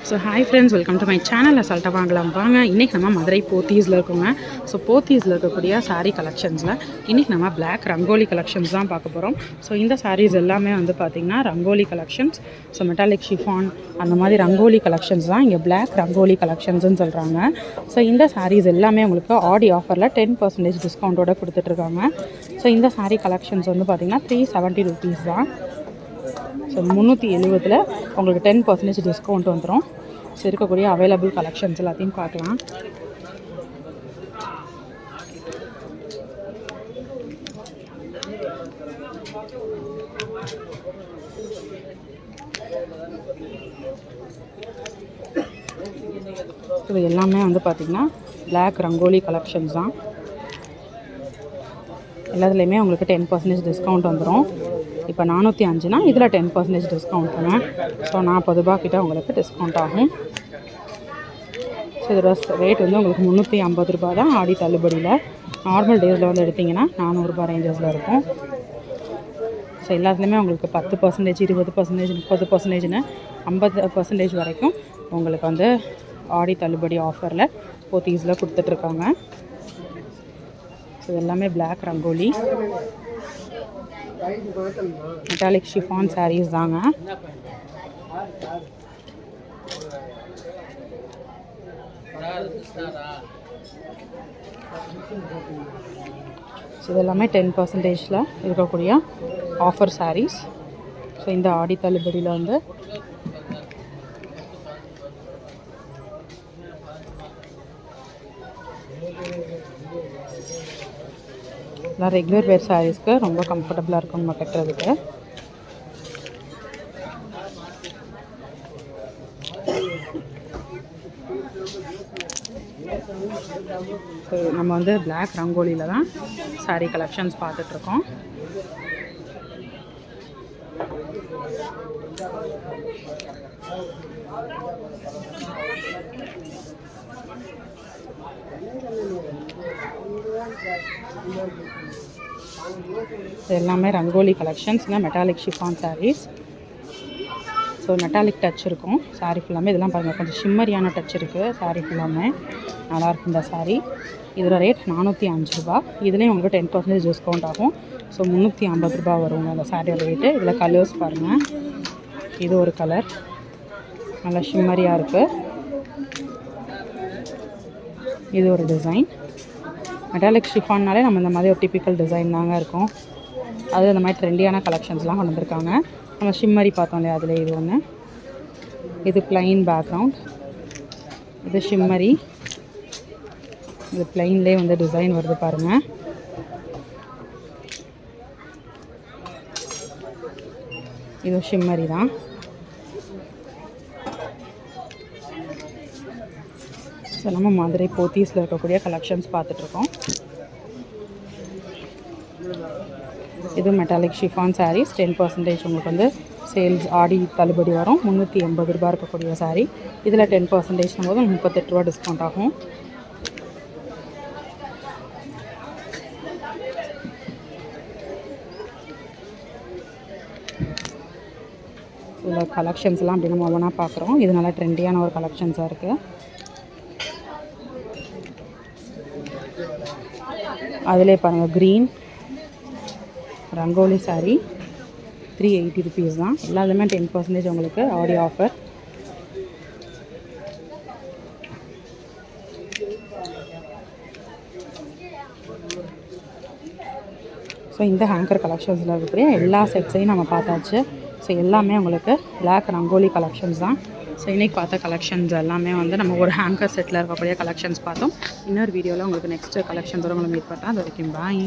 So hi friends, welcome to my channel. அசால்ட்டாக வாங்கலாம் வாங்க. இன்றைக்கி நம்ம மதுரை போத்தீஸில் இருக்கோங்க. ஸோ போத்தீஸில் இருக்கக்கூடிய சாரீ கலெக்ஷன்ஸில் இன்றைக்கி நம்ம பிளாக் ரங்கோலி கலெக்ஷன்ஸ் தான் பார்க்க போகிறோம். ஸோ இந்த சாரீஸ் எல்லாமே வந்து பார்த்திங்கன்னா rangoli collections. So metallic chiffon அந்த மாதிரி ரங்கோலி கலெக்ஷன்ஸ் தான் இங்கே பிளாக் ரங்கோலி கலெக்ஷன்ஸ்னு சொல்கிறாங்க. ஸோ இந்த சாரீஸ் எல்லாமே உங்களுக்கு ஆடி ஆஃபரில் 10% டிஸ்கவுண்ட்டோடு கொடுத்துட்ருக்காங்க. ஸோ இந்த சாரீ கலெக்ஷன்ஸ் வந்து பார்த்திங்கன்னா 370 rupees தான். ஸோ 370 உங்களுக்கு 10% டிஸ்கவுண்ட் வந்துடும். ஸோ இருக்கக்கூடிய அவைலபிள் கலெக்ஷன்ஸ் எல்லாத்தையும் பார்க்கலாம். இது எல்லாமே வந்து பார்த்திங்கன்னா பிளாக் ரங்கோலி கலெக்ஷன்ஸ் தான். எல்லாத்துலேயுமே உங்களுக்கு 10% டிஸ்கவுண்ட் வந்துடும். இப்போ 405னா இதில் 10% டிஸ்கவுண்ட் பண்ணுவேன். ஸோ 40 ரூபா கிட்ட உங்களுக்கு டிஸ்கவுண்ட் ஆகும். ஸோ இதோட ரேட் வந்து உங்களுக்கு 350 ரூபா தான் ஆடி தள்ளுபடியில். நார்மல் டேஸில் வந்து எடுத்திங்கன்னா 400 ரூபா ரேஞ்சஸில் இருக்கும். ஸோ எல்லாத்துலேயுமே உங்களுக்கு 10%, 20%, 30%, 50% வரைக்கும் உங்களுக்கு வந்து ஆடி தள்ளுபடி ஆஃபரில் போத்தீஸில் கொடுத்துட்ருக்காங்க. ஸோ எல்லாமே black rangoli metallic chiffon saris தாங்க. ஸோ இதெல்லாமே 10%ல் இருக்கக்கூடிய ஆஃபர் சாரீஸ். ஸோ இந்த ஆடி தள்ளுபடியில் வந்து ரெகுலர் வேர் சாரீஸ்க்கு ரொம்ப கம்ஃபர்டபுளாக இருக்கும் நம்ம கட்டுறதுக்கு. ஸோ நம்ம வந்து பிளாக் ரங்கோலியில் தான் சாரீ கலெக்ஷன்ஸ் பார்த்துட்ருக்கோம். எல்லாமே ரங்கோலி கலெக்ஷன்ஸுங்க. Metallic chiffon saris. So metallic touch இருக்கும் சாரீ ஃபுல்லாமே. இதெல்லாம் பாருங்கள், கொஞ்சம் ஷிம்மரியான டச் இருக்குது சாரீ ஃபுல்லாமே. நல்லாயிருக்கும் இந்த சாரீ. இதோட ரேட் 405 ரூபா. இதுலேயும் உங்களுக்கு 10% டிஸ்கவுண்ட் ஆகும். ஸோ 350 ரூபா வருங்க அந்த சாரியோட ரேட்டு. இதில் கலர்ஸ் பாருங்கள். இது ஒரு கலர் நல்லா ஷிம்மரியாக இருக்குது. இது ஒரு டிசைன். மெட்டாலிக் ஷிஃபான்னாலே நம்ம இந்த மாதிரி ஒரு டிப்பிக்கல் டிசைன் தாங்க இருக்கும். அது இந்த மாதிரி ட்ரெண்டியான கலெக்ஷன்ஸ்லாம் கொண்டு வந்திருக்காங்க. நம்ம ஷிம்மரி பார்த்தோம் இல்லையா, அதில் இது ஒன்று. இது பிளைன் பேக்ரவுண்ட். இது ஷிம்மரி. இது பிளைன்லேயே வந்து டிசைன் வருது பாருங்கள். இது ஷிம்மரி தான். ஸோ நம்ம மதுரை போத்தீஸில் இருக்கக்கூடிய கலெக்ஷன்ஸ் பார்த்துட்ருக்கோம். இது மெட்டாலிக் ஷிஃபான் சாரீஸ். 10% உங்களுக்கு வந்து சேல்ஸ் ஆடி தள்ளுபடி வரும். 380 ரூபா இருக்கக்கூடிய சாரீ. இதில் 10% போது 38 ரூபா டிஸ்கவுண்ட் ஆகும். இதில் கலெக்ஷன்ஸ்லாம் அப்படி நம்ம ஒவ்வொன்றா பார்க்குறோம். இது நல்லா ட்ரெண்டியான ஒரு கலெக்ஷன்ஸாக இருக்குது. அதிலே பாருங்கள், க்ரீன் ரங்கோலி சாரீ 380 rupees தான். எல்லாத்துலேயுமே 10% உங்களுக்கு ஆடி ஆஃபர். ஸோ இந்த ஹேங்கர் கலெக்ஷன்ஸில் இருக்கக்கூடிய எல்லா செட்ஸையும் நம்ம பார்த்தாச்சு. ஸோ எல்லாமே உங்களுக்கு பிளாக் ரங்கோலி கலெக்ஷன்ஸ் தான். ஸோ இன்றைக்கி பார்த்த கலெக்ஷன்ஸ் எல்லாமே வந்து நம்ம ஒரு ஹேங்கர் செட்டில் இருக்கக்கூடிய கலெக்ஷன்ஸ் பார்த்தோம். இன்னொரு வீடியோவில் உங்களுக்கு நெக்ஸ்ட்டு கலெக்ஷன்ஸோடு உங்களை மீட் பண்ணுறேன். அது வரைக்கும் பாய்.